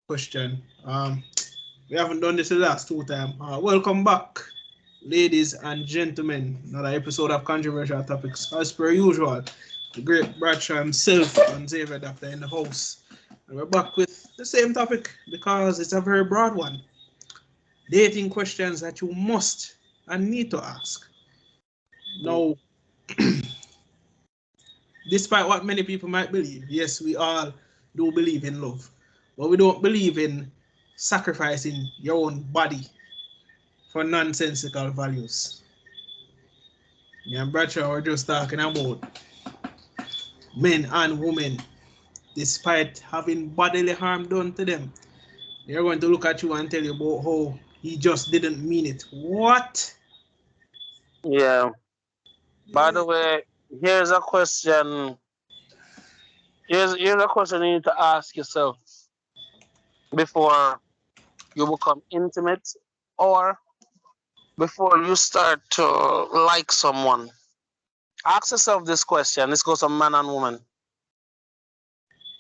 question. We haven't done this the last two times. Welcome back, ladies and gentlemen. Another episode of Controversial Topics. As per usual, the great Bradshaw himself and Xavier Doctor in the house. And we're back with the same topic because it's a very broad one. Dating questions that you must and need to ask. Now, despite what many people might believe, yes, we all do believe in love, but we don't believe in sacrificing your own body for nonsensical values. Me and Bradshaw were just talking about men and women, despite having bodily harm done to them. They're going to look at you and tell you about how he just didn't mean it. What? Yeah. By the way, here's a question. Here's a question you need to ask yourself before you become intimate or before you start to like someone. Ask yourself this question. This goes to man and woman.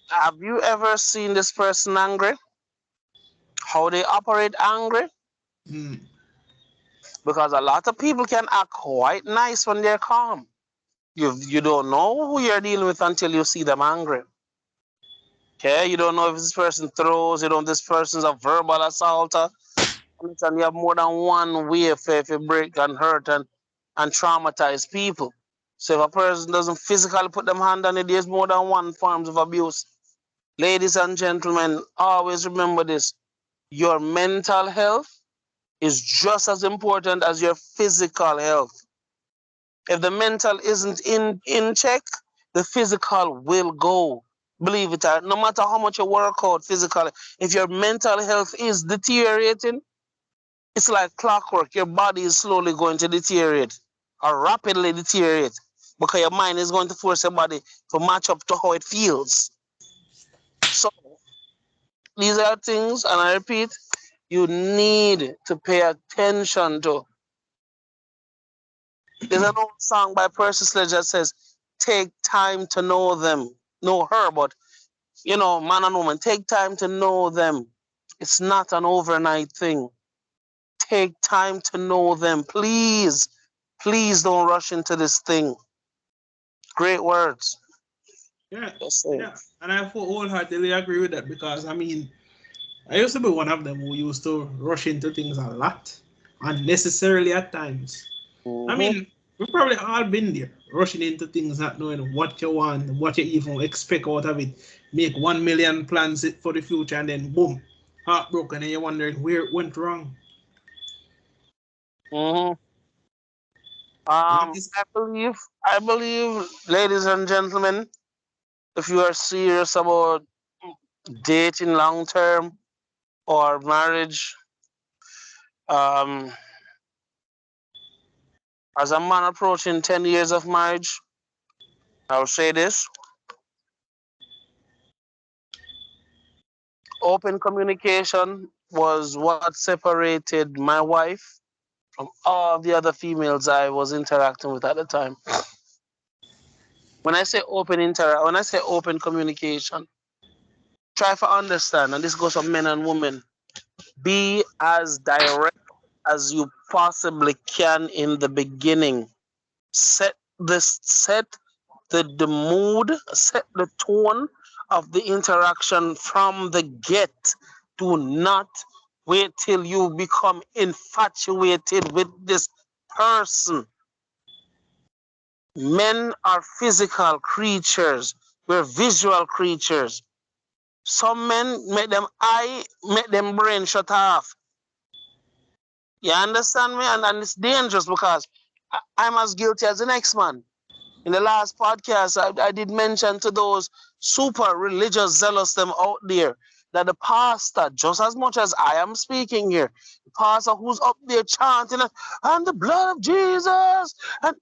Have you ever seen this person angry? How they operate angry? Hmm. Because a lot of people can act quite nice when they're calm. You don't know who you're dealing with until you see them angry. Okay, you don't know if this person throws, you don't know if this person's a verbal assaulter. And you have more than one way if you break and hurt and traumatize people. So if a person doesn't physically put them hand on it, there's more than one forms of abuse. Ladies and gentlemen, always remember this. Your mental health is just as important as your physical health. If the mental isn't in check, the physical will go. Believe it or not, no matter how much you work out physically, if your mental health is deteriorating, it's like clockwork. Your body is slowly going to deteriorate or rapidly deteriorate because your mind is going to force your body to match up to how it feels. So these are things, and I repeat, you need to pay attention to. There's an old song by Percy Sledge that says, take time to know them. Know her, but man and woman, take time to know them. It's not an overnight thing. Take time to know them. Please, please don't rush into this thing. Great words. Yeah, Just saying. yeah. And I wholeheartedly agree with that because, I used to be one of them who used to rush into things a lot, unnecessarily at times. I Mm-hmm. mean, we've probably all been there, rushing into things, not knowing what you want, what you even expect out of it. Make 1 million plans for the future, and then boom, heartbroken, and you're wondering where it went wrong. Mm-hmm. And it's, I believe, ladies and gentlemen, if you are serious about dating long term or marriage, um, as a man approaching 10 years of marriage, I'll say this: open communication was what separated my wife from all the other females I was interacting with at the time. When I say open communication, try to understand, and this goes for men and women, be as direct as you possibly can in the beginning. Set the mood, set the tone of the interaction from the get. Do not wait till you become infatuated with this person. Men are physical creatures. We're visual creatures. Some men make them brain shut off. You understand me? And it's dangerous because I'm as guilty as the next man. In the last podcast, I did mention to those super religious zealous them out there that the pastor, just as much as I am speaking here, the pastor who's up there chanting, and the blood of Jesus, and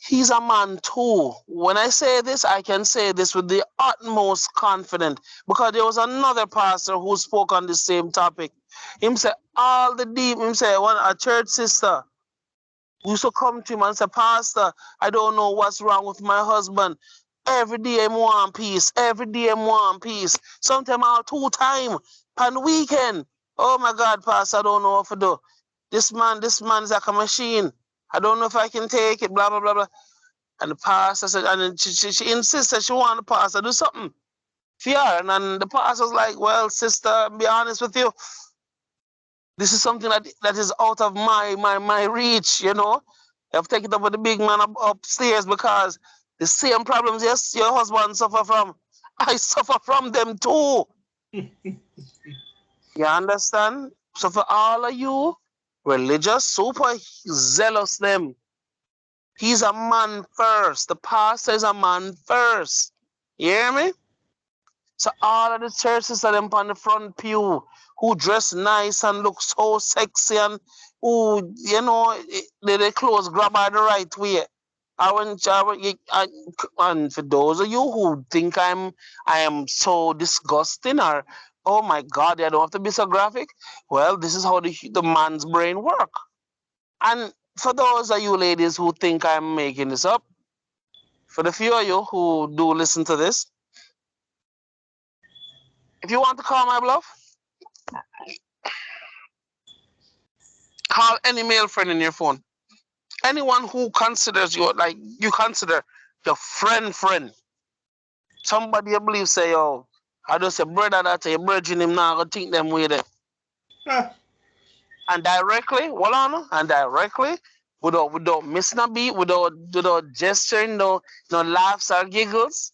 he's a man too. When I say this, I can say this with the utmost confidence because there was another pastor who spoke on the same topic. Him say him say one a church sister used to come to him and say, Pastor, I don't know what's wrong with my husband. Every day I'm want peace. Every day I'm want peace. Sometimes all 2 times on the weekend. Oh my God, Pastor, I don't know what to do. This man's like a machine. I don't know if I can take it, blah, blah, blah, blah. And the pastor said, and then she insisted she wanted the pastor to do something for her. And then the pastor's like, well, sister, be honest with you, this is something that is out of my reach, you know. You have to take it up with the big man upstairs because the same problems yes, your husband suffer from, I suffer from them too. You understand? So for all of you, religious, super zealous them, he's a man first. The pastor is a man first. You hear me? So all of the churches are them on the front pew who dress nice and look so sexy and who, you know, their clothes grab by the right way. And for those of you who think I am so disgusting or oh my God, I don't have to be so graphic. Well, this is how the man's brain work. And for those of you ladies who think I'm making this up, for the few of you who do listen to this, if you want to call my bluff, call any male friend in your phone. Anyone who considers you like you consider your friend. Somebody you believe say, yo, I just say brother that your brethren him now go think them with it. And directly, hold on, and directly, without missing a beat, without gesturing, no laughs or giggles.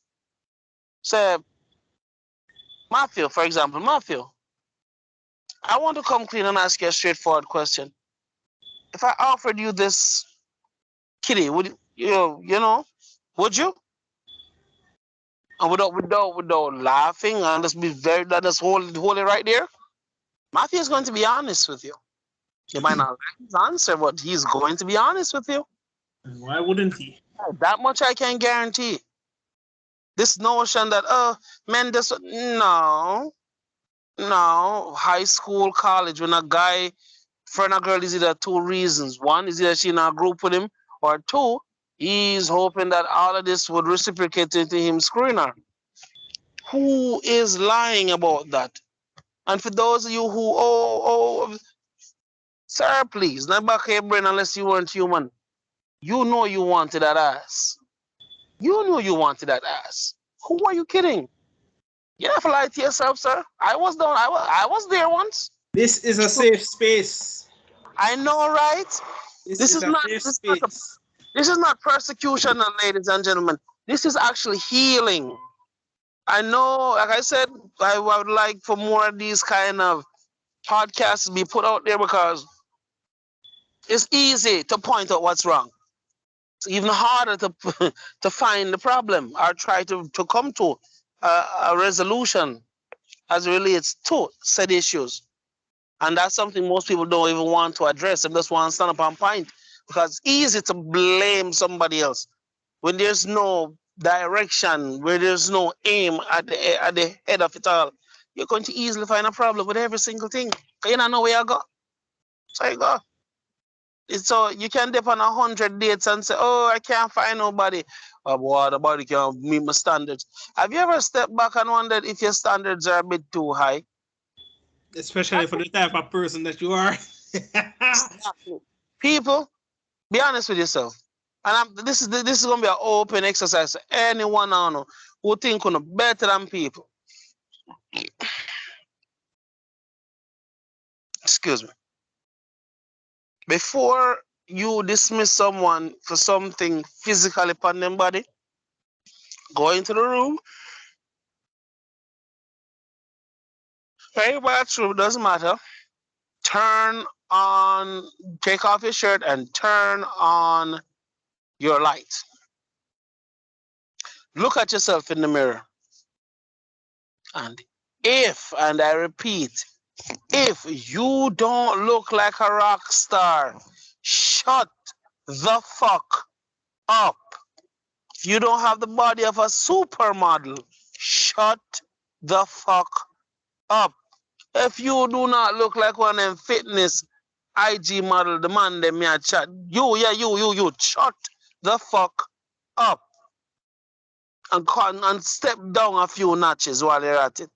Say Matthew, for example, Matthew, I want to come clean and ask you a straightforward question. If I offered you this kitty, would you know, would you? And without laughing and just be very just hold it right there. Matthew is going to be honest with you. You might not like his answer, but he's going to be honest with you. And why wouldn't he? That much I can guarantee. This notion that men just no, high school, college, when a guy friend a girl is either 2 reasons. One is either she in a group with him, or 2, he's hoping that all of this would reciprocate into him screwing her. Who is lying about that? And for those of you who, sir, please, not back your brain unless you weren't human. You know you wanted that ass. You knew you wanted that ass. Who are you kidding? You have to lie to yourself, sir. I was down. I was there once. This is a safe space. I know, right? This is a safe space. This is not persecution, ladies and gentlemen. This is actually healing. I know, like I said, I would like for more of these kind of podcasts to be put out there because it's easy to point out what's wrong. It's even harder to to find the problem or try to come to a resolution as it relates to said issues. And that's something most people don't even want to address. They just want to stand up and point because it's easy to blame somebody else when there's no direction, where there's no aim at the head of it all. You're going to easily find a problem with every single thing. Because you don't know where you go. So you go. So you can dip on 100 dates and say, oh, I can't find nobody. Oh, boy, the body can't meet my standards. Have you ever stepped back and wondered if your standards are a bit too high? Especially for the type of person that you are. People, be honest with yourself. And this is going to be an open exercise for anyone I know who think you're better than people. Excuse me. Before you dismiss someone for something physically upon their body, go into the room. Hey, bathroom, doesn't matter. Take off your shirt and turn on your light. Look at yourself in the mirror. And I repeat, if you don't look like a rock star, shut the fuck up. If you don't have the body of a supermodel, shut the fuck up. If you do not look like one of them fitness IG model, the man them here chat, you, shut the fuck up. and step down a few notches while you're at it.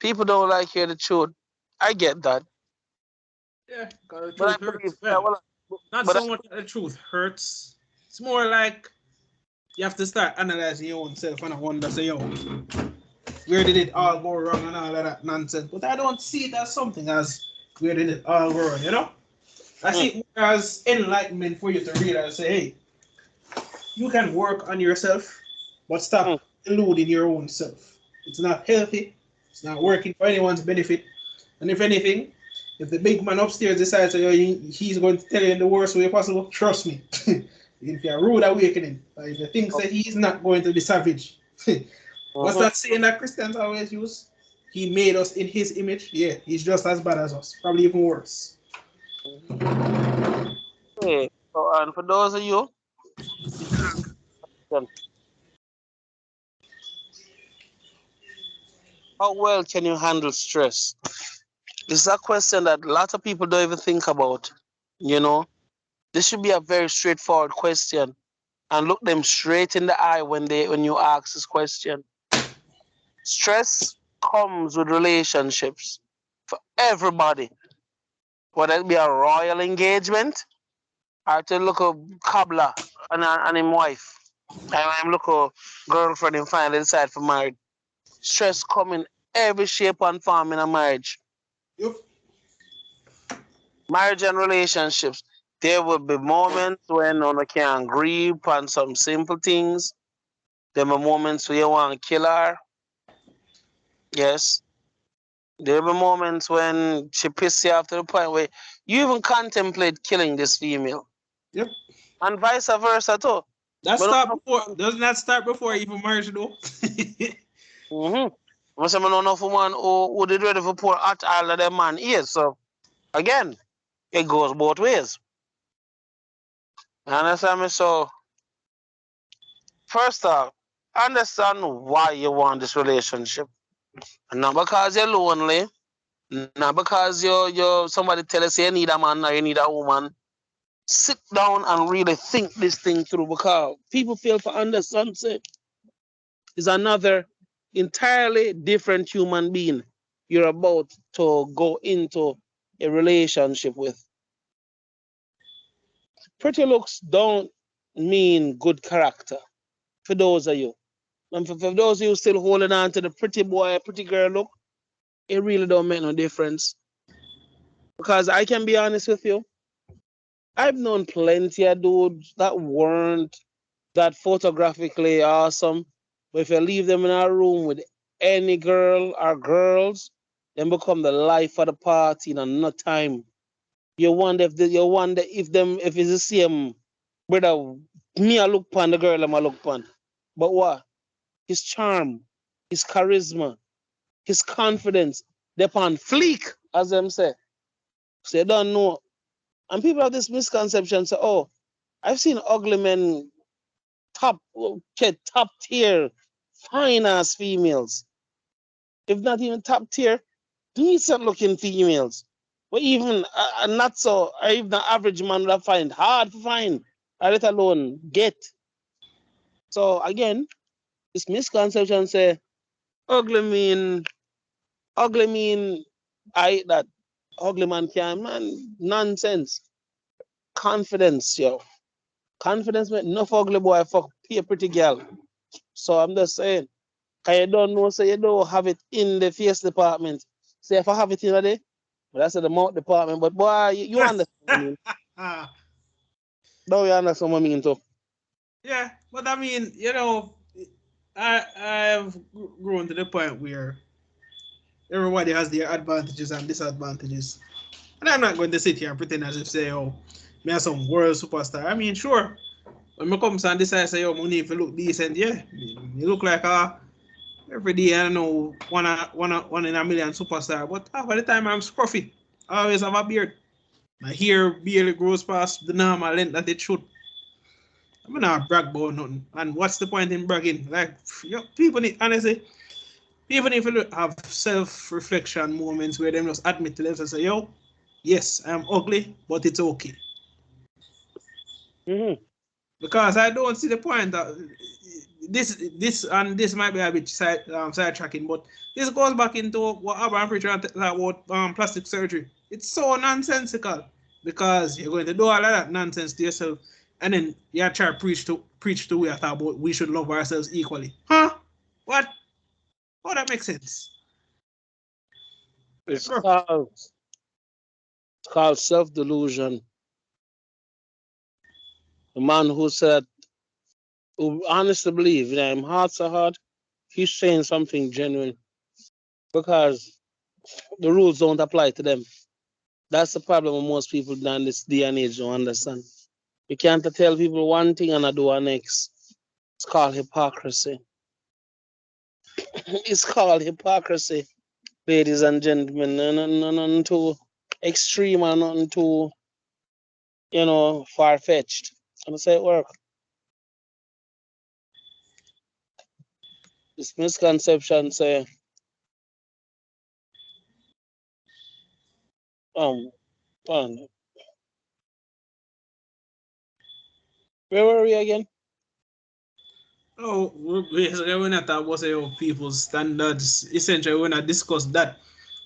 People don't like hear the truth. I get that. Yeah, because the But I truth believe hurts. Well, not but so much that the truth hurts. It's more like you have to start analyzing your own self and I wonder, say, yo, where did it all go wrong and all of that nonsense? But I don't see it as something as where did it all go wrong, you know? I see it more as enlightenment for you to realize, say, hey, you can work on yourself, but stop eluding your own self. It's not healthy. It's not working for anyone's benefit. And if anything, if the big man upstairs decides that he's going to tell you in the worst way possible, trust me. If you're rude awakening, or if you think that he's not going to be savage, what's that saying that Christians always use? He made us in his image. Yeah, he's just as bad as us, probably even worse. Okay. So, and for those of you, how well can you handle stress? This is a question that a lot of people don't even think about. You know, this should be a very straightforward question, and look them straight in the eye when you ask this question. Stress comes with relationships for everybody, whether it be a royal engagement or to look a cobbler and his wife, and I'm look a girlfriend and finally decide for married. Stress come in every shape and form in a marriage. Yep. Marriage and relationships. There will be moments when one can grieve on some simple things. There will be moments where you want to kill her. Yes. There will be moments when she pisses you off to the point where you even contemplate killing this female. Yep. And vice versa too. Doesn't that start before even marriage though? I say, I know enough woman who did ready for pour hot oil of them man ears. So again, it goes both ways. You understand me? So first off, understand why you want this relationship. And not because you're lonely, not because you somebody tell us you need a man or you need a woman. Sit down and really think this thing through, because people feel for understand is another entirely different human being you're about to go into a relationship with. Pretty looks don't mean good character for those of you. And for those of you still holding on to the pretty boy, pretty girl look, it really don't make no difference. Because I can be honest with you, I've known plenty of dudes that weren't that photographically awesome, but if you leave them in a room with any girl or girls, then become the life of the party in no time. You wonder if it's the same brother. Me I look upon the girl I look upon. But what? His charm, his charisma, his confidence, they're upon fleek, as them say. So you don't know. And people have this misconception, say, oh, I've seen ugly men top tier, fine ass females. If not even top tier, decent looking females. But even not so, or even the average man would find hard to find, or let alone get. So again, this misconception say ugly mean I that ugly man can man nonsense. Confidence, yo. Confidence make enough ugly boy fuck a pretty girl. So I'm just saying, cause you don't know, so you don't have it in the face department. Say if I have it in there, but that's in the mouth department. But boy, you understand what I mean. Don't you understand what I mean too? Yeah, but I mean, I've grown to the point where everybody has their advantages and disadvantages. And I'm not going to sit here and pretend as if say, oh, me as some world superstar. I mean, sure. When I come and decide say, oh, I need to look decent, yeah. You look like every day, I don't know, one in a million superstar. But half of the time I'm scruffy. I always have a beard. My hair barely grows past the normal length that it should. I'm not brag about nothing. And what's the point in bragging? Like, people need, honestly, people need to have self-reflection moments where they just admit to themselves and say, yo, yes, I'm ugly, but it's okay. Because I don't see the point that this might be a bit sidetracking, but this goes back into what Abraham preached about plastic surgery. It's so nonsensical because you're going to do all of that nonsense to yourself, and then you try to preach to we thought about we should love ourselves equally. Huh? What? Oh, that makes sense. It's called self-delusion. The man who said, who honestly believe, in heart to heart, he's saying something genuine because the rules don't apply to them. That's the problem with most people in this day and age don't understand. You can't tell people one thing and I do an next. It's called hypocrisy. It's called hypocrisy, ladies and gentlemen. Nothing too extreme and nothing too, far-fetched. And I say it work. This misconception say, um, where were we again? Oh, basically, when I talk about people's standards, essentially, when I discussed that,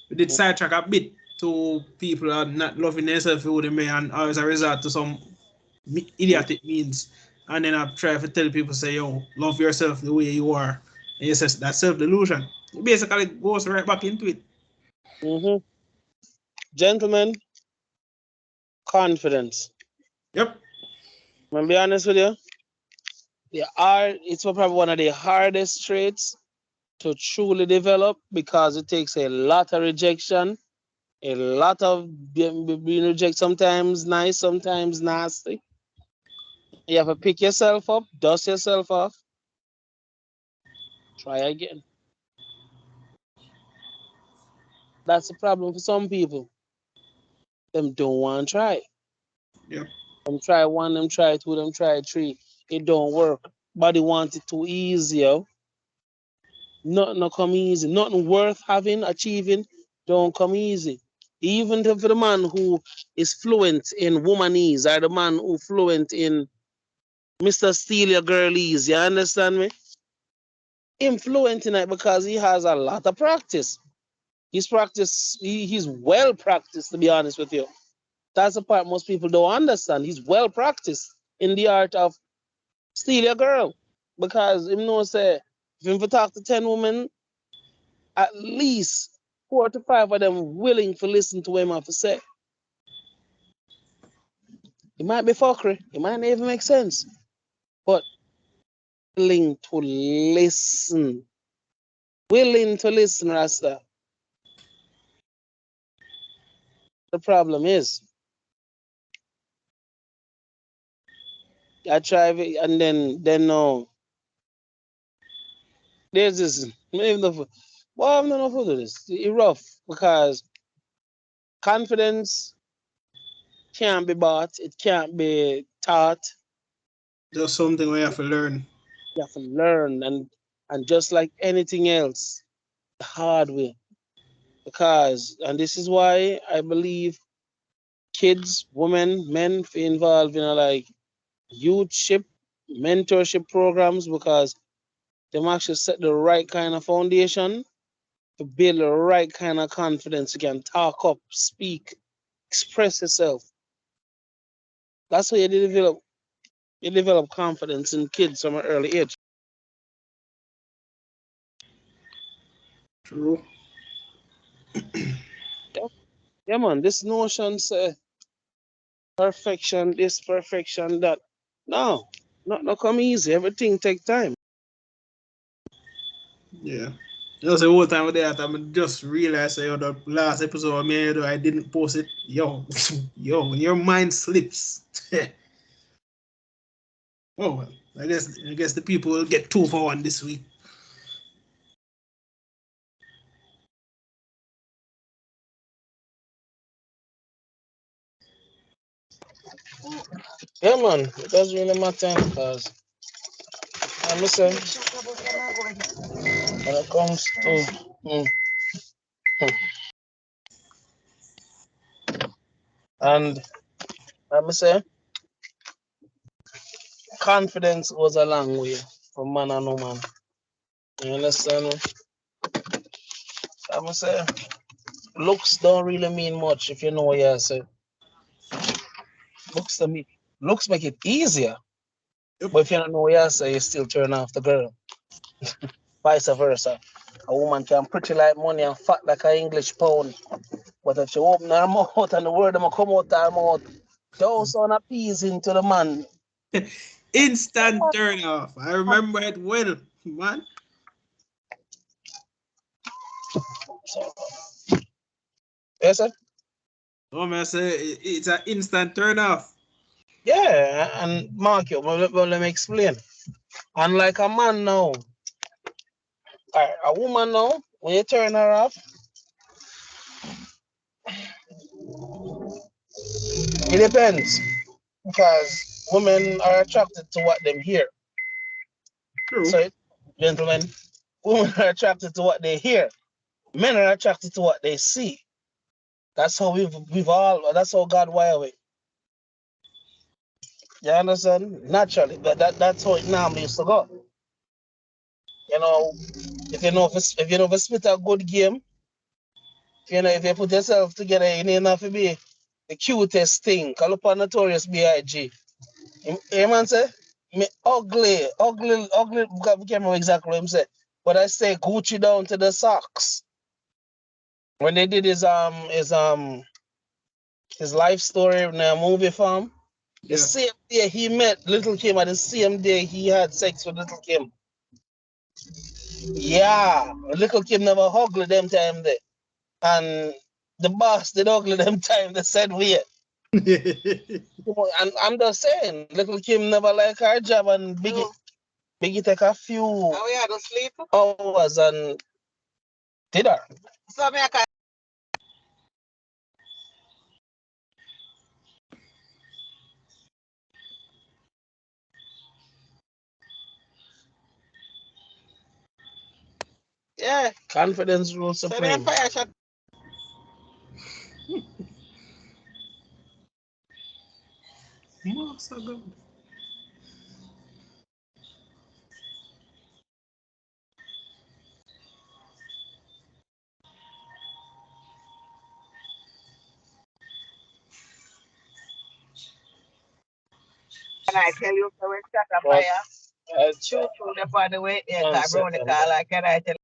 we did sidetrack a bit to people are not loving themselves who they may, and as a result to some idiotic means. And then I try to tell people, say, yo, love yourself the way you are. And it says that self delusion. It basically goes right back into it. Mm-hmm. Gentlemen, confidence. Yep. I'm gonna be honest with you. It's probably one of the hardest traits to truly develop because it takes a lot of rejection, a lot of being rejected, sometimes nice, sometimes nasty. You have to pick yourself up, dust yourself off, try again. That's the problem for some people. Them don't want to try. Yep. Them try one, them try two, them try three. It don't work. Body want it too easy, yo. Nothing no come easy. Nothing worth having, achieving, don't come easy. Even for the man who is fluent in womanese or the man who fluent in Mr. Steal Your Girlies, you understand me? Him fluent in it because he has a lot of practice. He's well practiced, to be honest with you. That's the part most people don't understand. He's well practiced in the art of steal your girl. Because him know say, if him for talk to 10 women, at least 4 to 5 of them willing to listen to him and to say. It might be fuckery. It might not even make sense. But willing to listen. Willing to listen, Rasta. The problem is, I try it and then no. There's this, maybe no, well, I'm not enough to this. It's rough because confidence can't be bought, it can't be taught. Just something we have to learn. You have to learn and just like anything else, the hard way. Because and this is why I believe kids, women, men involved in like youthship, mentorship programs because them actually set the right kind of foundation to build the right kind of confidence. You can talk up, speak, express yourself. That's how you develop confidence in kids from an early age. True. Yeah, yeah man. This notion say perfection, this perfection, that. No, not come easy. Everything take time. Yeah. Just the whole time with that, I just realized the last episode I made, I didn't post it. Yo, yo, when your mind slips. Oh well, I guess the people will get 2 for 1 this week. Yeah man, it doesn't really matter because I'm saying when it comes to mm, and I'm saying confidence goes a long way from man and woman. You understand? I'm gonna say looks don't really mean much if you know what you say. Looks to me, looks make it easier. Yep. But if you don't know what you say, you still turn off the girl. Vice versa. A woman can pretty like money and fat like an English pound. But if she open her mouth and the word them come out her mouth, those sound appeasing to the man. Instant turn off. I remember it well, man. So, yes, sir? Oh man, I say it's an instant turn off. Yeah, and Mark, let me explain. Unlike a man now, a woman now, when you turn her off, it depends. Because women are attracted to what them hear. True. So, gentlemen, women are attracted to what they hear. Men are attracted to what they see. That's how that's how God wired it. You understand? Naturally. That's how it normally used to go. You know, if you know if you spit a good game, if you put yourself together, you need not to be the cutest thing. Call upon Notorious B.I.G. You man say, me ugly, we can't remember exactly what him said. But I say Gucci down to the socks. When they did his life story in a movie film, the Yeah. same day he met Little Kim, and the same day he had sex with Little Kim. Yeah, Little Kim never hugged them time there. And the boss did ugly them time they said we. And I'm just saying, Little Kim never like her job, and Biggie take a few hours and did her. So me yeah, confidence rules supreme. Master God. Can I tell you the way start a fire? Shoot through the by the way, yeah, Veronica, can I tell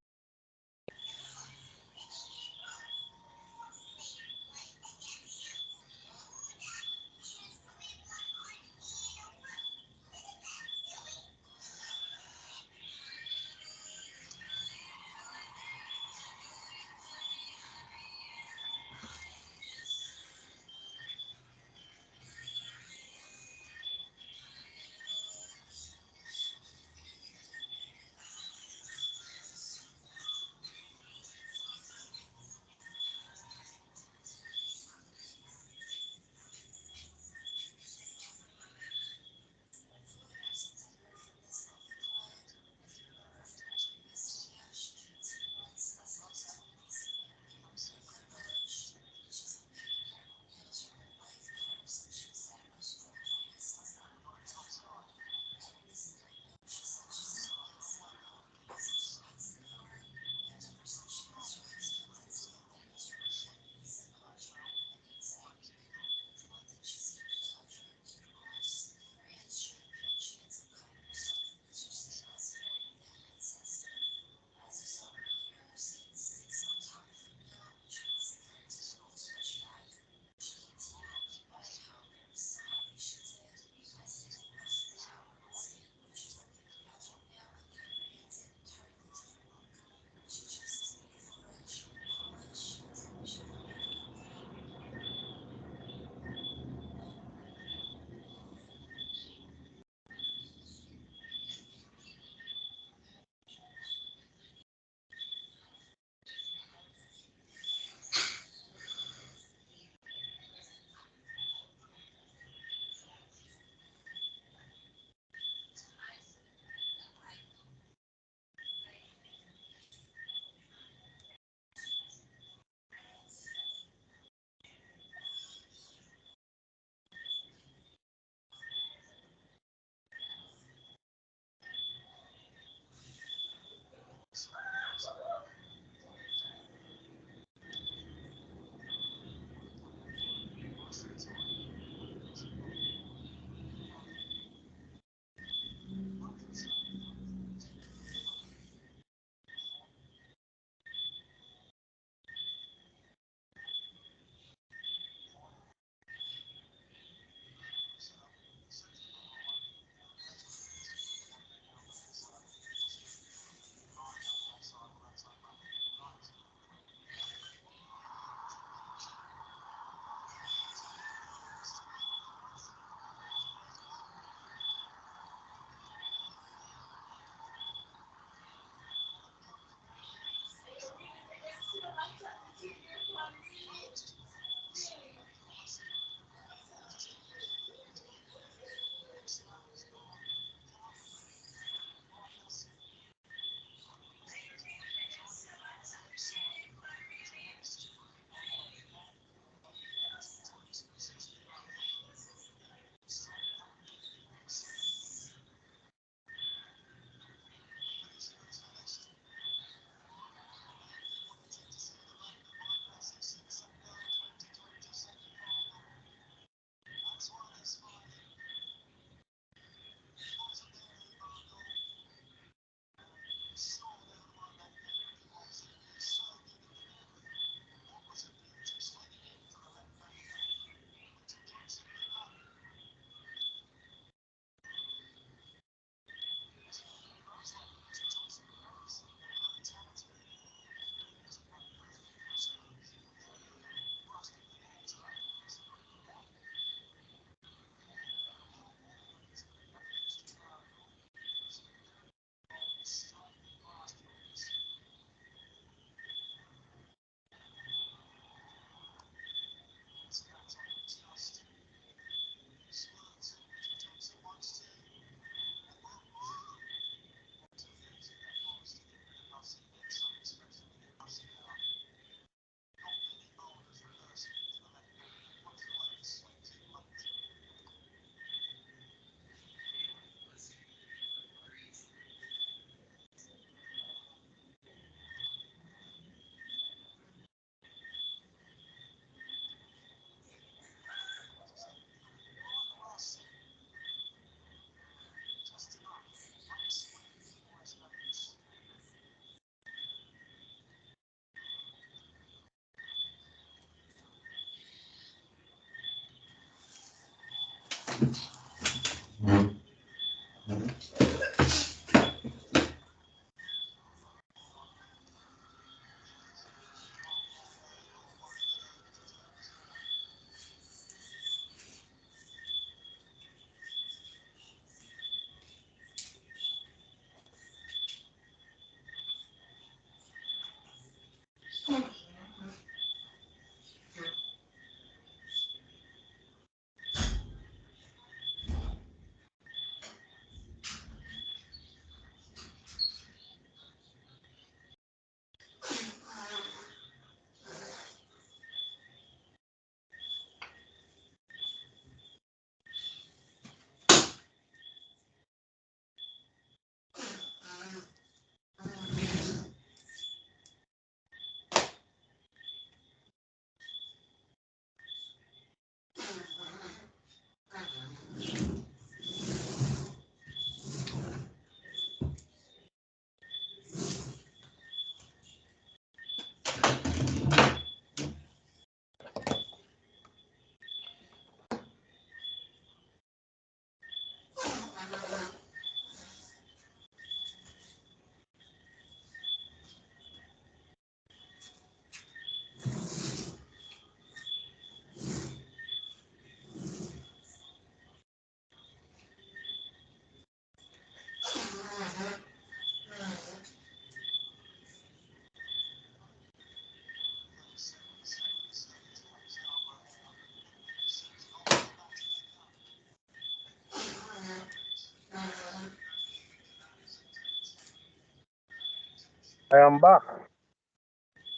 I am back.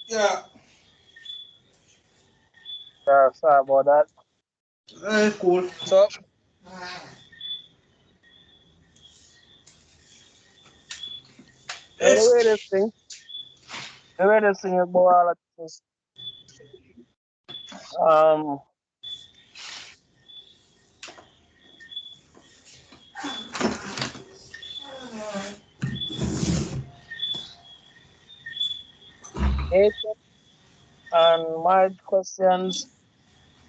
Yeah. Sorry about that. Cool. So the Yes. way this thing is about all of this, um, it and my questions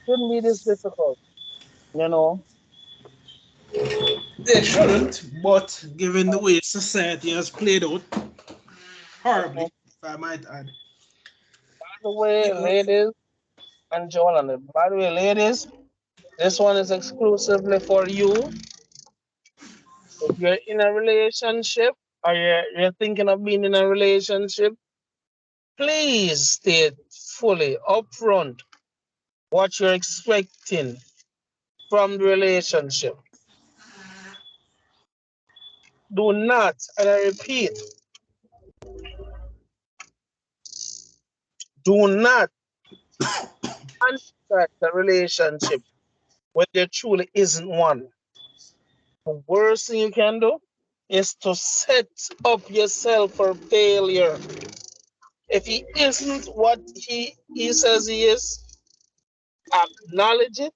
shouldn't be this difficult, you know. They shouldn't, but given the way society has played out horribly, By if I might add. the way, People, ladies and gentlemen, by the way, ladies, this one is exclusively for you. If you're in a relationship or you're thinking of being in a relationship, please state fully upfront what you're expecting from the relationship. Do not, and I repeat, do not contract a relationship when there truly isn't one. The worst thing you can do is to set up yourself for failure. If he isn't what he says he is, acknowledge it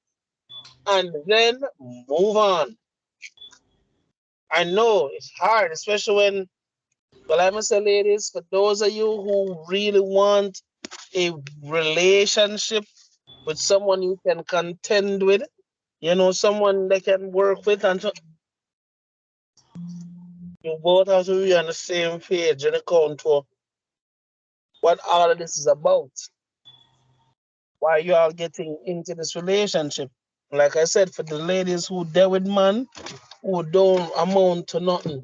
and then move on. I know it's hard, especially when, well, I must say, ladies, for those of you who really want a relationship with someone you can contend with, you know, someone they can work with, and so you both have to be on the same page when it comes to what all of this is about. Why you are getting into this relationship? Like I said, for the ladies who deal with man who don't amount to nothing,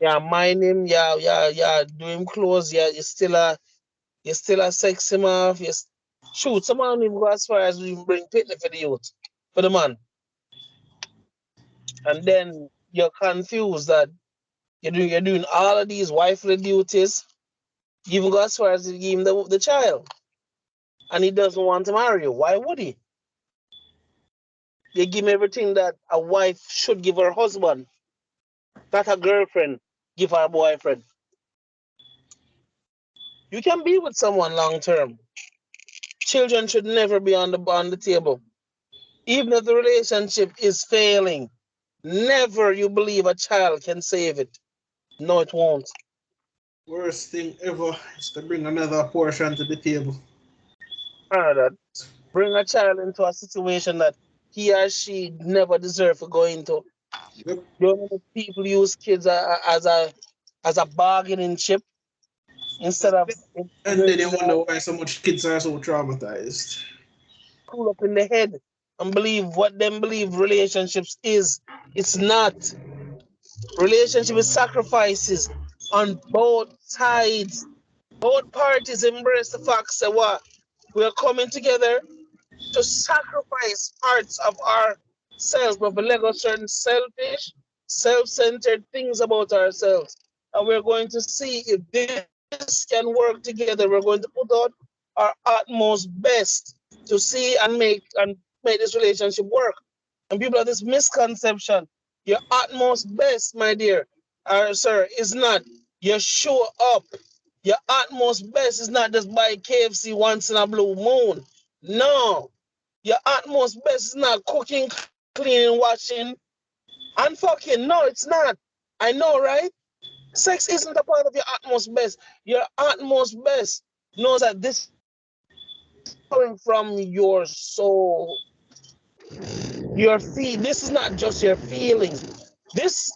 yeah, mind him, yeah, do him close, yeah, you still a sex him off, shoot, someone even go as far as we bring picnic for the youth, for the man. And then you're confused that you're doing all of these wifely duties. You even go as far as to give him the child. And he doesn't want to marry you. Why would he? You give him everything that a wife should give her husband, not a girlfriend give her boyfriend. You can be with someone long term. Children should never be on the table. Even if the relationship is failing, never you believe a child can save it. No, it won't. worst thing ever is to bring another portion to the table. That bring a child into a situation that he or she never deserve to go into. Yep. You know, people use kids as a bargaining chip instead of And then you integrating them wonder why so much kids are so traumatized. cool up in the head and believe what them believe relationships is. It's not. Relationship is sacrifices on both sides. Both parties embrace the fact that what we are coming together to sacrifice parts of ourselves, but we let go certain selfish, self-centered things about ourselves. And we're going to see if this can work together. We're going to put out our utmost best to see and make this relationship work. And people have this misconception. Your utmost best, my dear, sir, is not you show up. Your utmost best is not just buy KFC once in a blue moon. No, your utmost best is not cooking, cleaning, washing, and fucking. No, it's not. I know, right? Sex isn't a part of your utmost best. Your utmost best knows that this is coming from your soul. This is not just your feelings. This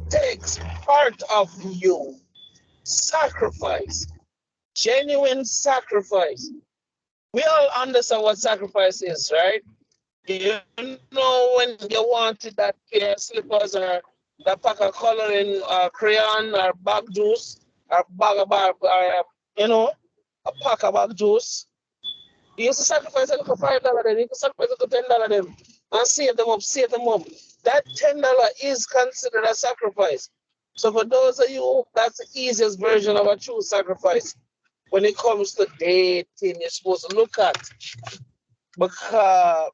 takes part of you. Sacrifice. Genuine sacrifice. We all understand what sacrifice is, right? You know when you wanted that pair of slippers or that pack of coloring crayon or bag juice or a pack of bag juice. You used to sacrifice a little $5 then, you can sacrifice a little $10 then and save them up. That $10 is considered a sacrifice. So for those of you, that's the easiest version of a true sacrifice. When it comes to dating, you're supposed to look at. Because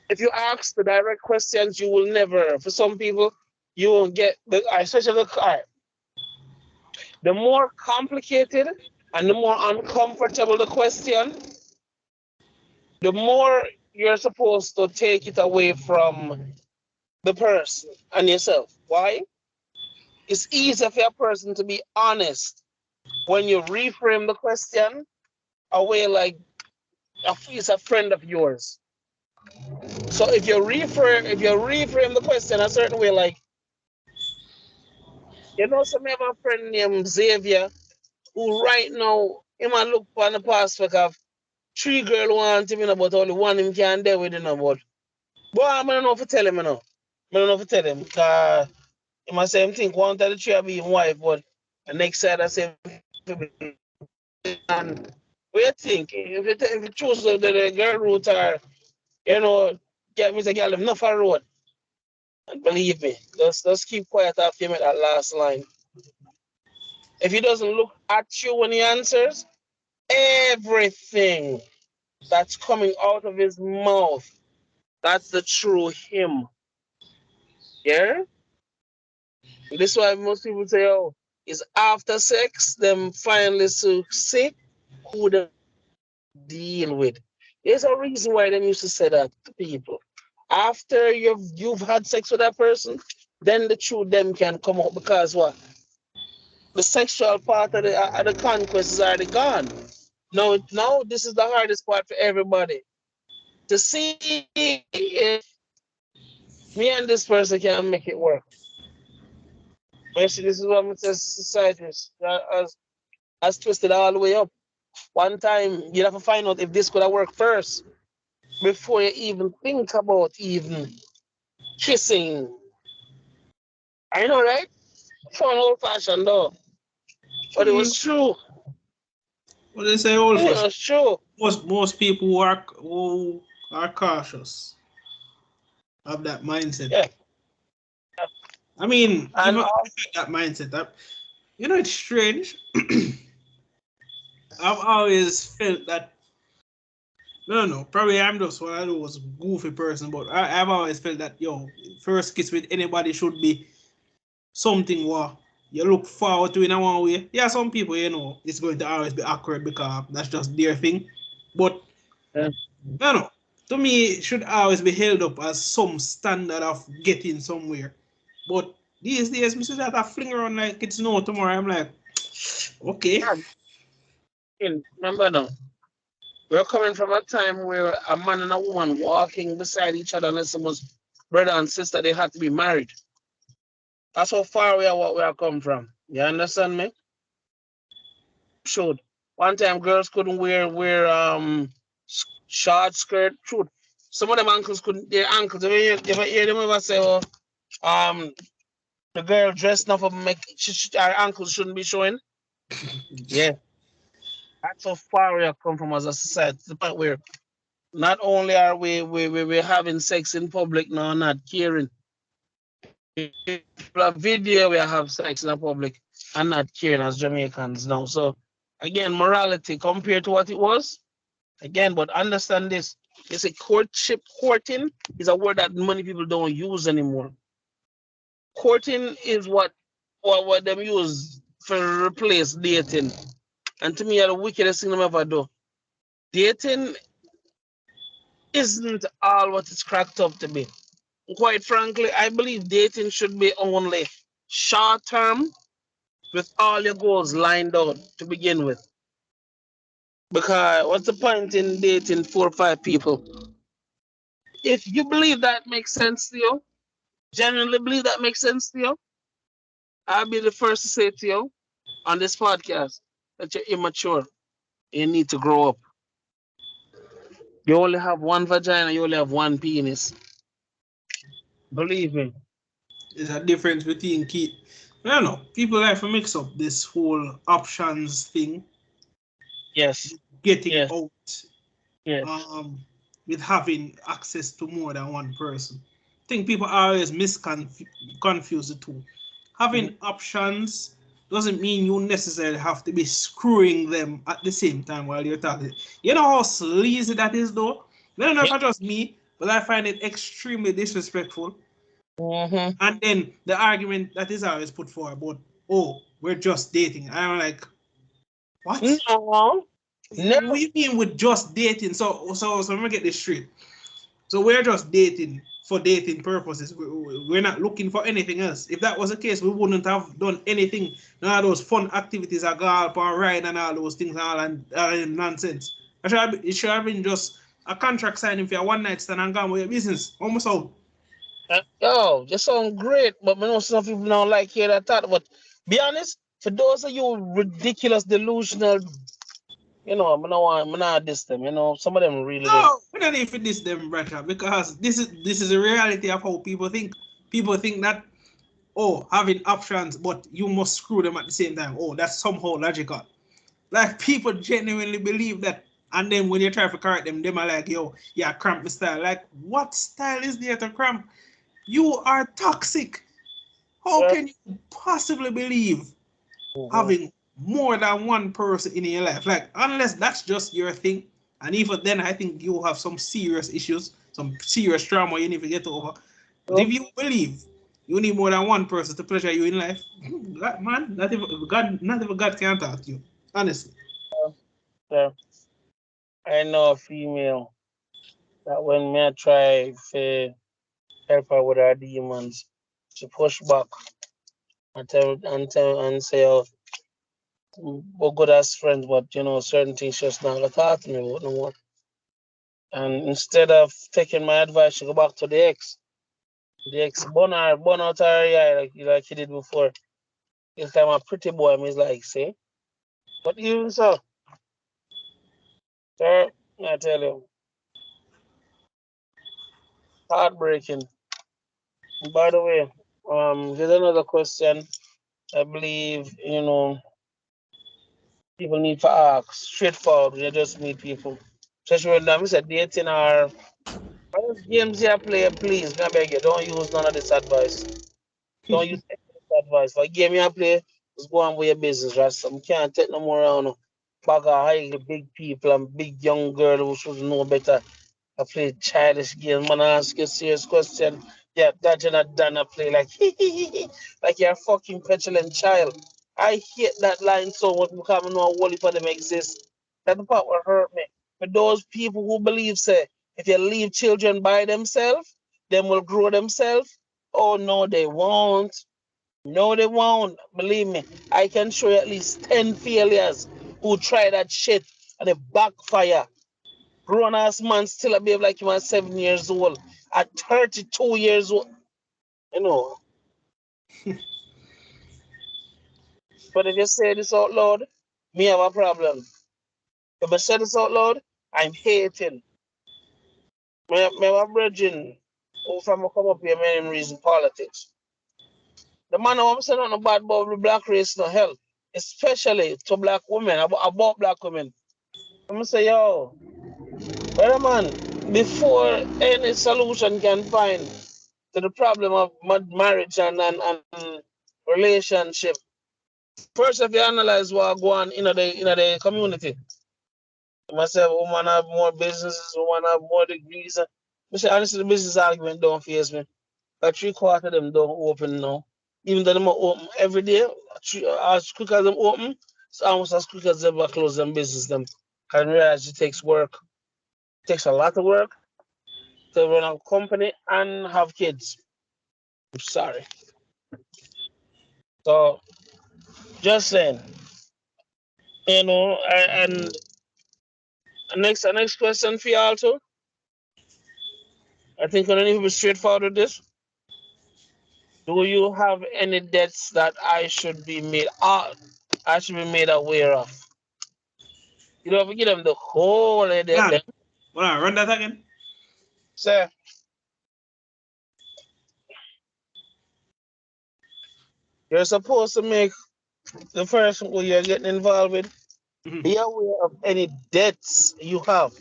if you ask the direct questions, you will never, for some people, you won't get, especially the more complicated and the more uncomfortable the question, the more you're supposed to take it away from the person and yourself. Why? It's easier for a person to be honest when you reframe the question away like it's a friend of yours. So if you reframe the question a certain way, like some have a friend named Xavier who right now him a look on the prospect of three girl want him, but only one him can deal with, but boy, I don't know if to tell him, I don't know if to tell him, because he must say him think one of the three will be his wife, but the next side I say, and what you think? If you choose the girl route or, get me the girl enough a road, and believe me, just keep quiet after you make that last line. If he doesn't look at you when he answers, everything that's coming out of his mouth, that's the true him. Yeah? This is why most people say, oh, it's after sex, them finally to see who they deal with. There's a reason why they used to say that to people. After you've had sex with that person, then the truth them can come out, because what? The sexual part of the conquest is already gone. Now this is the hardest part for everybody. To see if me and this person can make it work. But see, this is what society has twisted all the way up. One time you have to find out if this could have worked first before you even think about even kissing. I know, right? For an old fashioned though. But it was true. What they say old It fashioned? was true. Most people who are cautious have that mindset. Yeah. I mean, And even that mindset, it's strange. I've always felt that. No. Probably I'm just one of those goofy person, but I've always felt that first kiss with anybody should be something what you look forward to in a one way. Yeah, some people, it's going to always be awkward because that's just their thing. But yeah. to me, it should always be held up as some standard of getting somewhere. But these days, I see that I fling around like it's no tomorrow. I'm like, okay. Remember now, we're coming from a time where a man and a woman walking beside each other unless someone's brother and sister, they have to be married. That's how far we are what we are come from. You understand me? Should. One time girls couldn't wear short skirt. Truth. Some of them uncles couldn't, their ankles. You ever hear them ever say, oh, the girl dressed enough of make our ankles shouldn't be showing? Yeah. That's how far we have come from as a society. To the point where not only are we having sex in public now, not caring. A video we have sex in public and not caring as Jamaicans now. So again, morality compared to what it was. Again, but understand this. It's a courting is a word that many people don't use anymore. Courting is what them use for replace dating. And to me, the wickedest thing them ever do. Dating isn't all what it's cracked up to be. Quite frankly, I believe dating should be only short term with all your goals lined out to begin with. Because what's the point in dating 4 or 5 people? If you believe that makes sense to you, genuinely believe that makes sense to you, I'll be the first to say to you on this podcast that you're immature. You need to grow up. You only have one vagina, you only have one penis. Believe me. There's a difference between I don't know. People like to mix up this whole options thing, Yes. getting Yes. out, Yes. with having access to more than one person. think people always confuse the two. Having options doesn't mean you necessarily have to be screwing them at the same time while you're talking. You know how sleazy that is, though? I don't know if it's just me, but I find it extremely disrespectful. And then the argument that is always put forward about, oh, we're just dating. I'm like, what? No. What do you mean with just dating? So let me get this straight. So we're just dating for dating purposes. We're not looking for anything else. If that was the case, we wouldn't have done anything. None of those fun activities, like go out or ride and all those things, and nonsense. It should have been just a contract signing for a one night stand and gone with your business. Almost out. Yo, you sound great, but I know some people don't like hear that thought. But be honest, for those of you ridiculous, delusional, you know, I'm not diss them. You know, some of them really don't. No, we don't need to diss them, Bradshaw, because this is a reality of how people think. People think that, oh, having options, but you must screw them at the same time. Oh, that's somehow logical. Like, people genuinely believe that. And then when you try to correct them, them are like, yo, yeah, cramp the style. Like, what style is there to cramp? You are toxic. How can you possibly believe having more than one person in your life? Like, unless that's just your thing. And even then, I think you have some serious issues, some serious trauma you need to get over. But if you believe you need more than one person to pleasure you in life, man, not even God can talk to you. Honestly. Yeah. I know a female that when me I try to help her with her demons, she push back and say, oh, we're good as friends, but you know, certain things she's just not gonna talk to me about no more. And instead of taking my advice, she go back to the ex. The ex burn out her eye like he did before. This time a pretty boy, and he's like, see? But even so, sir, I tell you, heartbreaking. By the way, here's another question. I believe, you know, people need to ask straightforward. You just meet people. Especially when we said dating or games you play, please, I beg you, don't use none of this advice. Don't use any of this advice. For game you play, just go on with your business, right? Some can't take no more around. Bag of high big people and big young girl who should know better. I play childish games. Man, I ask you a serious question. Yeah, that you're not done. I play like like you're a fucking petulant child. I hate that line so much because I know only for them exist. That's the part what hurt me. For those people who believe, say, if you leave children by themselves, them will grow themselves. Oh no, they won't. No, they won't. Believe me, I can show you at least 10 failures who try that shit and it backfire. Grown ass man still behave like he was 7 years old. At 32 years old, you know. But if you say this out loud, me have a problem. If I say this out loud, I'm hating. Me have a brethren who from come up here, many reason politics. The man I'm saying on the bad about the black race no help, especially to black women, about black women. I'm gonna say, yo, brother man, before any solution can find to the problem of marriage and relationship. First, if you analyze what go on in the community, you must say women have more businesses, women have more degrees. I say honestly, the business argument don't face me. But 3/4 of them don't open now. Even though them are open every day, as quick as them open, it's almost as quick as they ever close them business them. I realize it takes work. It takes a lot of work to run a company and have kids. I'm sorry. So just saying, you know, and next question for you also. I think I need to be straightforward with this. Do you have any debts that I should be made aware of? You don't forget them the whole debt. Man, run that again. Sir, you're supposed to make the person who you're getting involved with be aware of any debts you have.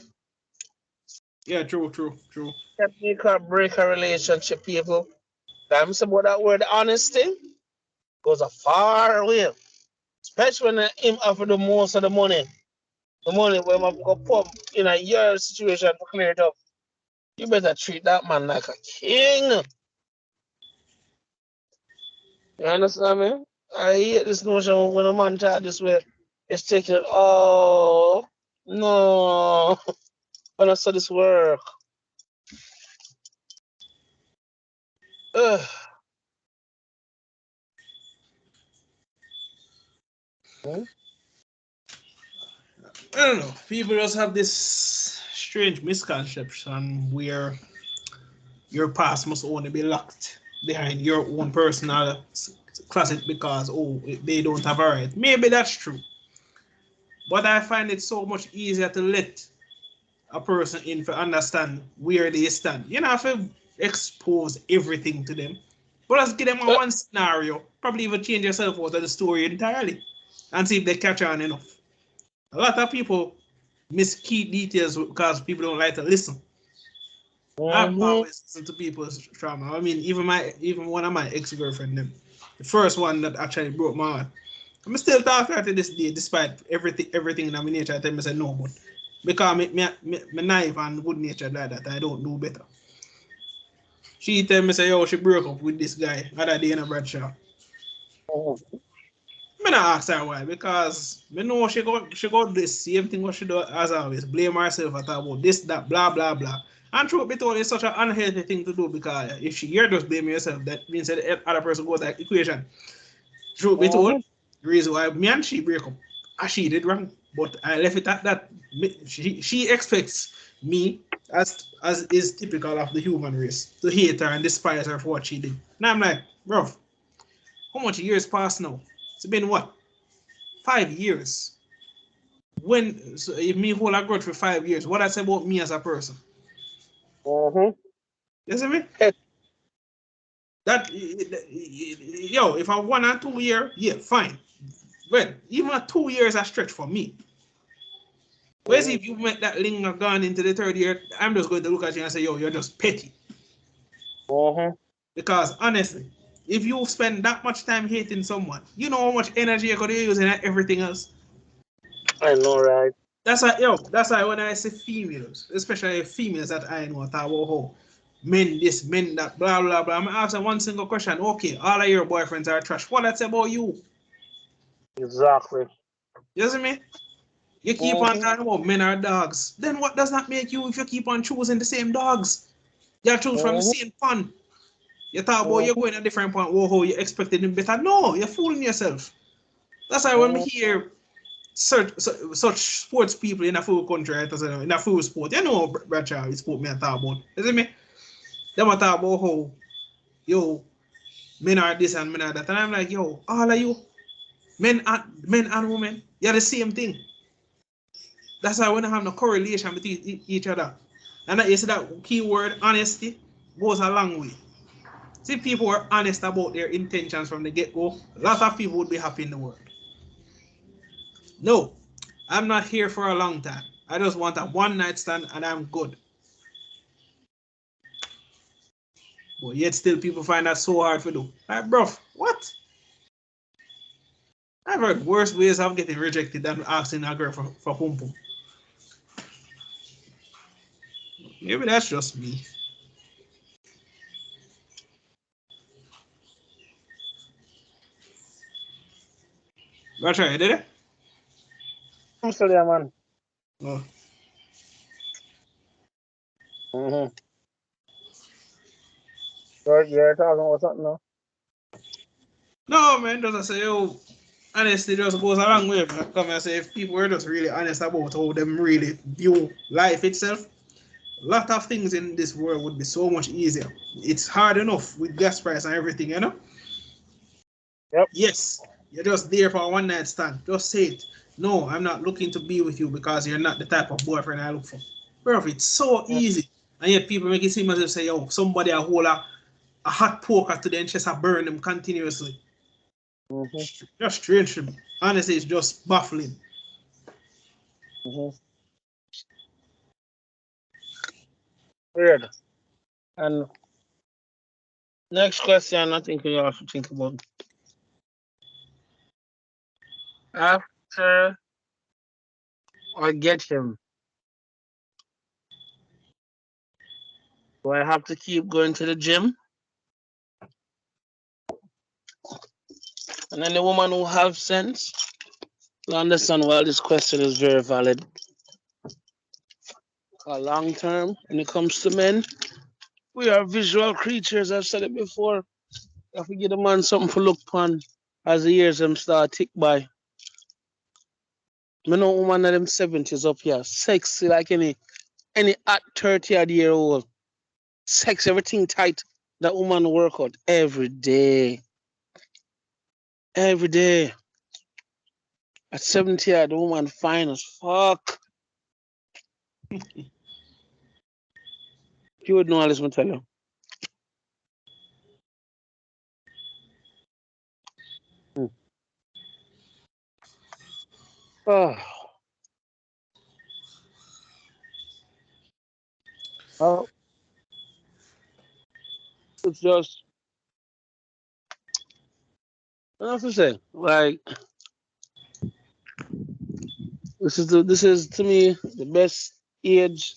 Yeah, true. can make or break a relationship, people. I'm saying about that word honesty goes a far way. Especially when him offer the most of the money. The money when I go pump in a year situation to clear it up. You better treat that man like a king. You understand me? I hate this notion when a man talk this way. It's taking oh no. When I saw this work. Ugh. Hmm? I don't know. People just have this strange misconception where your past must only be locked behind your own personal closet because they don't have a right. Maybe that's true, but I find it so much easier to let a person in to understand where they stand. You know, if you expose everything to them, but let's give them a one scenario, probably even change yourself out of the story entirely, and see if they catch on enough. A lot of people miss key details because people don't like to listen. I've Mm-hmm. always listened to people's trauma. I mean, even one of my ex-girlfriend, them, the first one that actually broke my heart. I'm still talking to this day, despite everything in my nature. I tell me say no, but because me naive and good natured like that, I don't know better. She tell me say, yo, she broke up with this guy other day in a Bradshaw. Mm-hmm. Me not ask her why because me know she go do the same thing what she do as always. Blame herself at about this, that, blah, blah, blah. And truth be told, it's such an unhealthy thing to do because if you're just blaming yourself, that means that the other person goes that equation. Truth be told, Mm-hmm. the reason why me and she break up, she did wrong. But I left it at that. She expects me, as is typical of the human race, to hate her and despise her for what she did. Now I'm like, bro, how much years passed now? It's been what? 5 years. When so if me hold a grudge for 5 years, what I say about me as a person? Mm-hmm. You see me? That yo, if I 1 or 2 year, yeah, fine. Well, even a 2 years a stretch for me. Whereas if you make that linger gone into the third year, I'm just going to look at you and say, yo, you're just petty. Mm-hmm. Because honestly, if you spend that much time hating someone, you know how much energy you're going to use in everything else. I know, right? That's why when I say females, especially females that I know talk about how men this, men that, blah blah blah. I'm asking one single question. Okay, all of your boyfriends are trash. What that's about you? Exactly. You see me? You keep on Mm-hmm. talking about men are dogs. Then what does that make you if you keep on choosing the same dogs? You choose from the Mm-hmm. same pond. You talk about you're Mm-hmm. going a different point. Oh, you expected him better. No, you're fooling yourself. That's why when we hear such sports people in a full country, right, in a full sport, you know, Bradshaw is sport me and talk about. You see me? Them a talk about how, yo, men are this and men are that. And I'm like, yo, all of you, men and women, you're the same thing. That's why we don't have no correlation between each other. And that you see that keyword honesty goes a long way. See, if people were honest about their intentions from the get-go, a lot of people would be happy in the world. No, I'm not here for a long time. I just want a one-night stand and I'm good. But yet still people find that so hard to do. Like, bro, what? I've heard worse ways of getting rejected than asking a girl for pum pum. Maybe that's just me. But try, did it? I'm still there, man. Oh. Mm-hmm. You're talking about something now? No, man, just I say, yo, honesty just goes a long way. Man. Come and say, if people were just really honest about how them really view life itself, a lot of things in this world would be so much easier. It's hard enough with gas price and everything, you know? Yep. Yes, you're just there for a one night stand. Just say it. No, I'm not looking to be with you because you're not the type of boyfriend I look for. Bro, it's so easy. And yet people make it seem as if say, yo, somebody a hold a hot poker to them chest and burn them continuously. Mm-hmm. Just strange to me. Honestly, it's just baffling. Mm-hmm. Weird. And next question, I think we have to think about. After I get him, do I have to keep going to the gym? And any woman who have sense will understand why this question is very valid. Long term, when it comes to men, we are visual creatures. I've said it before. If we give a man something to look upon as the years them start tick by. Me know woman of them 70s up here, sexy like any at 30-year old. Sex, everything tight. That woman work out every day. Every day. At 70, the woman fine as fuck. You would know all this, I tell you. Oh. Oh. It's just, I have to say, like, this is to me the best age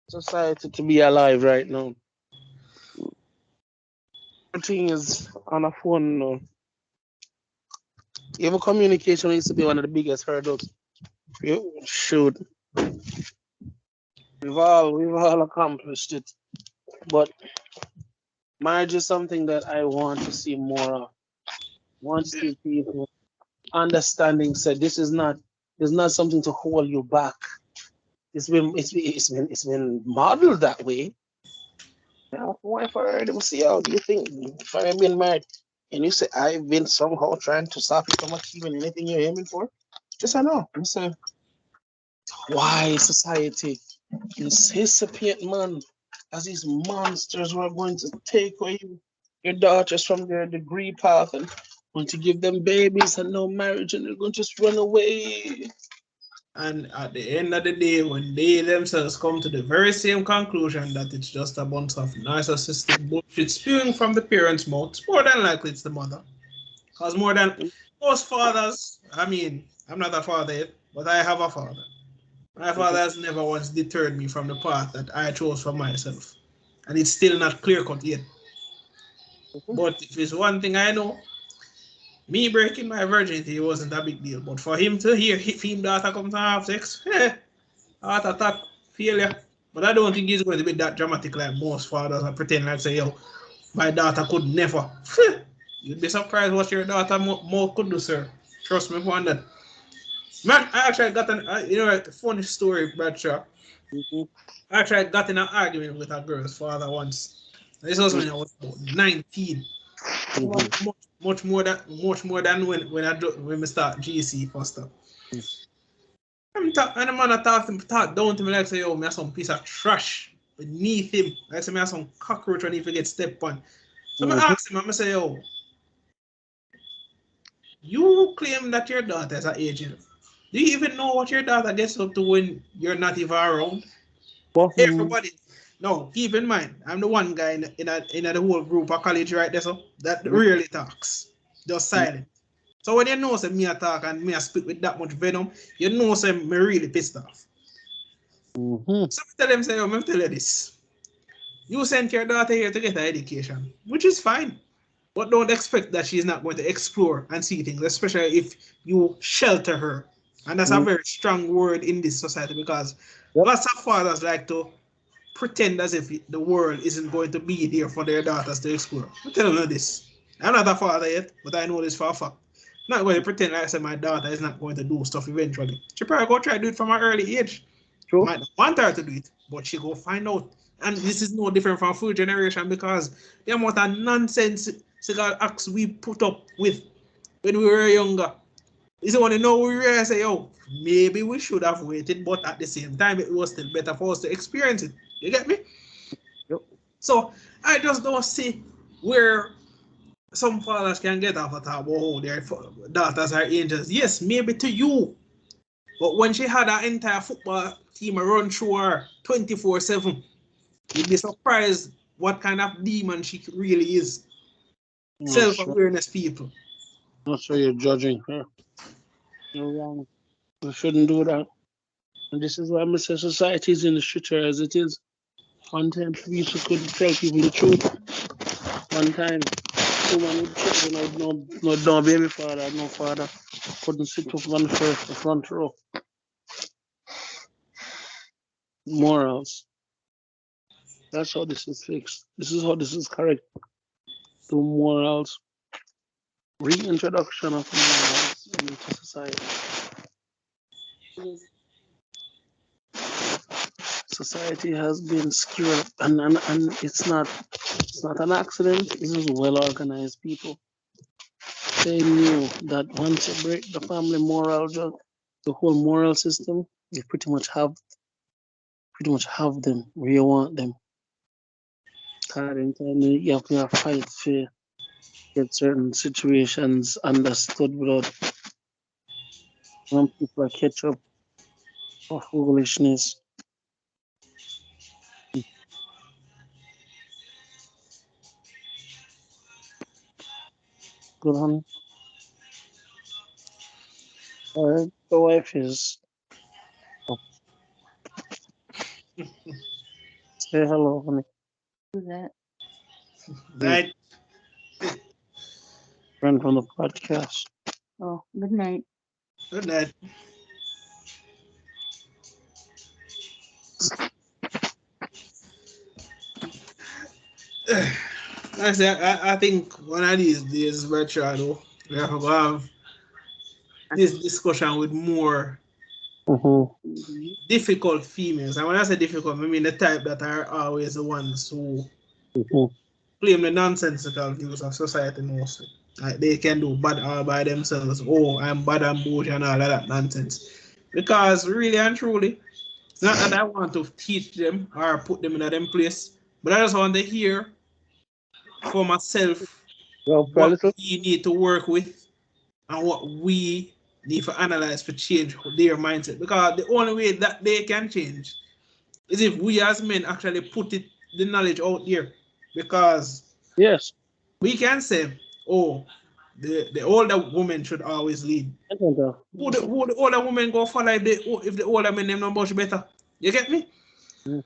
society to be alive right now. Everything is on a phone now. Even communication used to be one of the biggest hurdles. Shoot, we've all accomplished it, but marriage is something that I want to see more of. Want to see people understanding. Said this is not. It's not something to hold you back. It's been modeled that way. Now, wife already will see how do you think if I've been married and you say I've been somehow trying to stop you from achieving anything you're aiming for? Just I know. I say, why society incipient man as these monsters who are going to take away your daughters from their degree path and going to give them babies and no marriage and they're going to just run away. And at the end of the day, when they themselves come to the very same conclusion that it's just a bunch of narcissistic bullshit spewing from the parents' mouth, more than likely it's the mother. Because more than most fathers, I mean, I'm not a father yet, but I have a father. My father has never once deterred me from the path that I chose for myself. And it's still not clear cut yet. But if it's one thing I know, me breaking my virginity wasn't a big deal. But for him to hear him daughter come to have sex, heart attack, failure. But I don't think he's going to be that dramatic like most fathers and pretend like say, yo, my daughter could never. You'd be surprised what your daughter more could do, sir. Trust me on that. Man, I actually got a funny story, Bradshaw. I actually got in an argument with a girl's father once. This was when I was about 19. Much more than when we start GC first up. And the man talk down to me like say, yo, me have some piece of trash beneath him. Like say me have some cockroach when he forget step on. So I asked him, I say, yo, you claim that your daughter is an agent. Do you even know what your daughter gets up to when you're not even around? Everybody. No, keep in mind, I'm the one guy in the whole group of college right there, so that really talks. Just silent. So when you know say me talk and me speak with that much venom, you know say me really pissed off. So I tell them, say, I'm tell you this. You sent your daughter here to get her education, which is fine. But don't expect that she's not going to explore and see things, especially if you shelter her. And that's a very strong word in this society because lots of fathers like to pretend as if the world isn't going to be there for their daughters to explore. I'm telling you this. I'm not a father yet, but I know this for a fact. I'm not going to pretend like I said my daughter is not going to do stuff eventually. She probably go try to do it from an early age. Might not want her to do it, but she go find out. And this is no different from full generation because the amount of nonsense acts we put up with when we were younger. You see, when you know we realize, say, yo, maybe we should have waited, but at the same time, it was still better for us to experience it. You get me? Yep. So I just don't see where some fathers can get off at about how their daughters are angels. Yes, maybe to you. But when she had an entire football team run through her 24/7, you'd be surprised what kind of demon she really is. Not sure. Self-awareness, people. Not sure you're judging her. You're wrong. You shouldn't do that. And this is why Mr. Society is in the shooter as it is. One time people couldn't tell people the truth. One time woman with children had no baby father, had no father, couldn't sit up on the front row. Morals. That's how this is fixed. This is how this is correct. To morals. Reintroduction of morals into society. Society has been skewed, and it's not an accident. This is well organized people. They knew that once you break the family moral, the whole moral system, you pretty much have them where you want them. You have to fight to get certain situations understood without some people catch up for foolishness. Good on. The wife is. Oh, say hello, honey. Who's that? Right? Friend from the podcast. Oh, good night. Good night. I think one of these days, Bradshaw, though, we have to have this discussion with more difficult females. And when I say difficult, I mean the type that are always the ones who claim the nonsensical views of society mostly. Like they can do bad all by themselves. Oh, I'm bad and bullshit and all of that nonsense. Because really and truly, it's not that I want to teach them or put them in a them place, but I just want to hear for myself what we need to work with and what we need to analyze to change their mindset. Because the only way that they can change is if we as men actually put the knowledge out there. Because yes, we can say, oh, the older woman should always lead. Who the older woman go follow if the older men them know much better? You get me? Mm.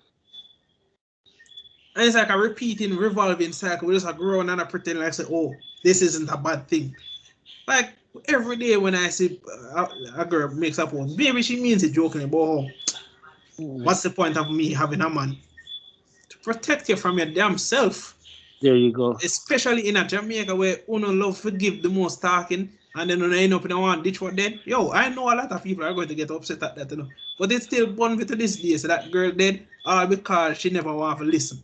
And it's like a repeating, revolving cycle. We just grow and pretend like say, oh, this isn't a bad thing. Like every day when I see a girl makes a post, maybe she means it jokingly, but what's the point of me having a man? To protect you from your damn self. There you go. Especially in a Jamaica where uno love to give the most talking and then when I end up in a one ditch for dead. Yo, I know a lot of people are going to get upset at that, you know. But it's still born me to this day. So that girl dead all because she never want to listen.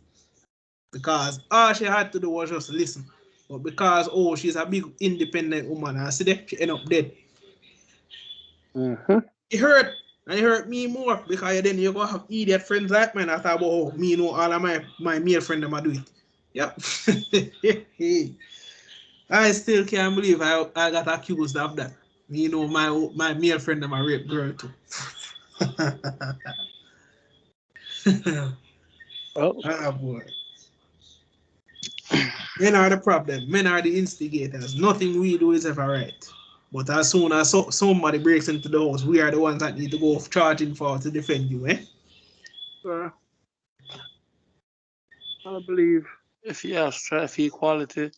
Because all she had to do was just listen. But because, oh, she's a big independent woman and see that she end up dead. It hurt. And it hurt me more because then you're going to have idiot friends like mine. I thought, oh, me know all of my male friends them do it. Yep. I still can't believe I got accused of that. You know, my male friend them a rape girl too. Ah, boy. Men are the problem. Men are the instigators. Nothing we do is ever right. But as soon as somebody breaks into the house, we are the ones that need to go charging for to defend you, eh? I believe if you have strive for equality,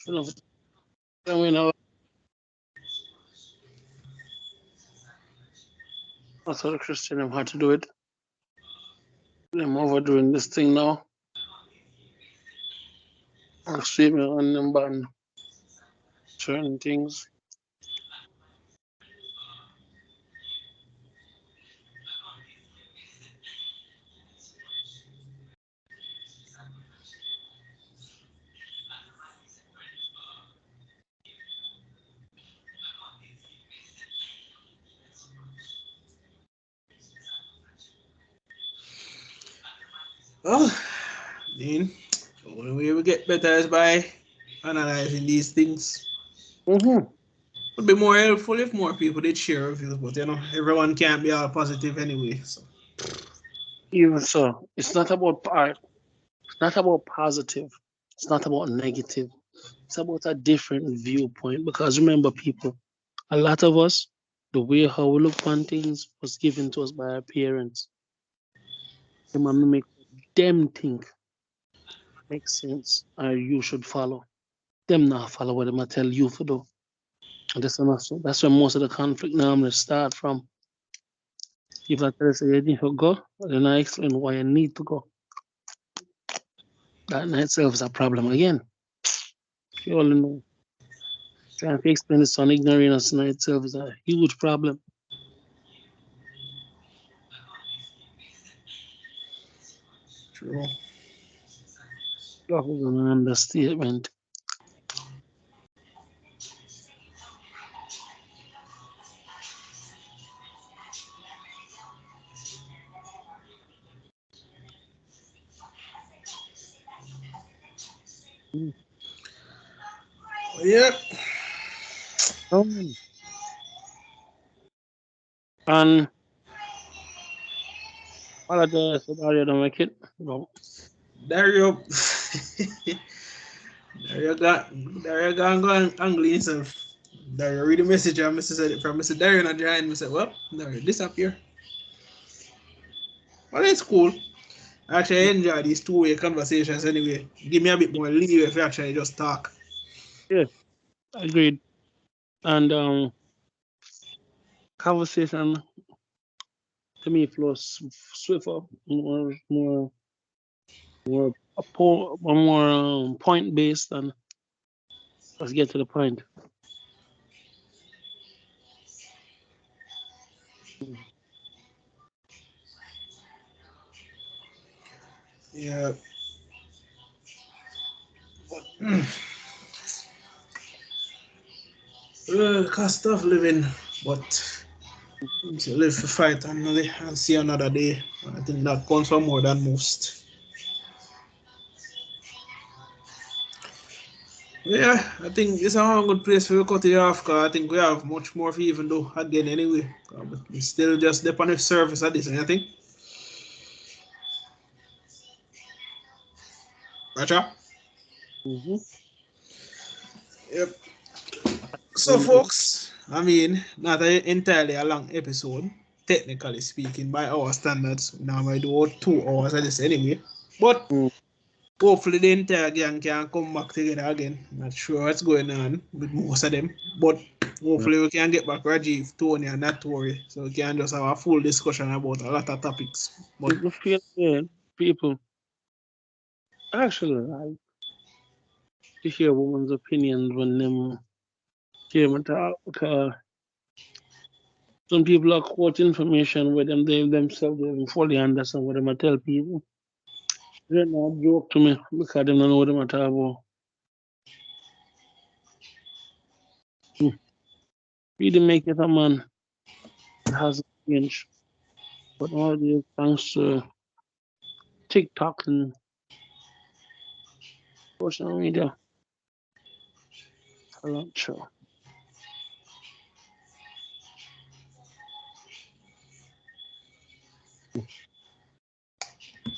then we know that's how the Christian them had to do it. Them overdoing this thing now. I'm streaming on them ban certain things. Oh, Dean, the only way we get better is by analyzing these things. Would be more helpful if more people did share reviews, but you know, everyone can't be all positive anyway. So Even so, it's not about art. It's not about positive. It's not about negative. It's about a different viewpoint. Because remember, people, a lot of us, the way how we look on things was given to us by our parents. Them a make them think makes sense or you should follow. Them not follow what them a tell you to do. And that's where most of the conflict normally start from. People tell us you need to go, but then I explain why you need to go. That in itself is a problem again. You all know. Trying to explain this on ignorance in itself is a huge problem. True. That was an understatement. Yeah. And all of the scenario don't make it. No. Dario. Dario got go angle himself. Dario read the message and Mr. said it from Mr. Dario not join. I said, well, Dario disappear. Well, it's cool. Actually, I enjoy these two-way conversations anyway. Give me a bit more leeway if you actually just talk. Yeah, agreed. And conversation to me flows swifter, more point based, and let's get to the point. Yeah. Cost of living, but you live to fight another and see another day. I think that counts for more than most. Yeah, I think it's a good place for you to cut it off because I think we have much more to even do again anyway. But we still just dip on the surface of this, I think. Bradshaw? Mm-hmm. Yep. So, folks, I mean, not entirely a long episode, technically speaking, by our standards. Now I do 2 hours of this anyway. But hopefully the entire gang can come back together again. Not sure what's going on with most of them. But hopefully we can get back Rajiv, Tony, and not Tory. So we can just have a full discussion about a lot of topics. But People feel good. People actually like to hear women's opinions when them came and talk because some people are quote information where they themselves don't fully understand what them tell people. They're not joke to me because they don't know what them talk about. Really make it a man that has changed. But nowadays, thanks to TikTok and social media, I'm not sure.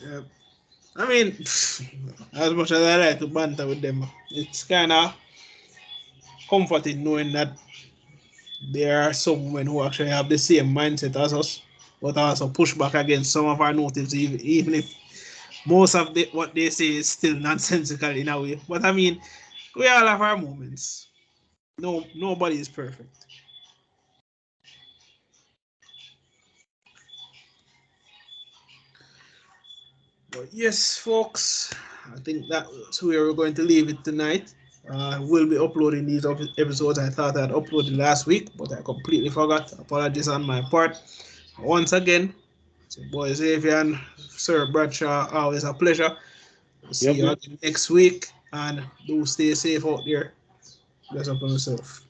yeah, I mean, as much as I like to banter with them, it's kind of comforting knowing that there are some women who actually have the same mindset as us, but also push back against some of our motives, even if most of what they say is still nonsensical in a way. But I mean, we all have our moments. Nobody is perfect. But yes, folks, I think that's where we're going to leave it tonight. We'll be uploading these episodes. I thought I'd uploaded last week, but I completely forgot. Apologies on my part. Once again, so boy Xavier and Sir Bradshaw, always a pleasure. We'll see Yep. you again next week, and do stay safe out there. Bless up on yourself.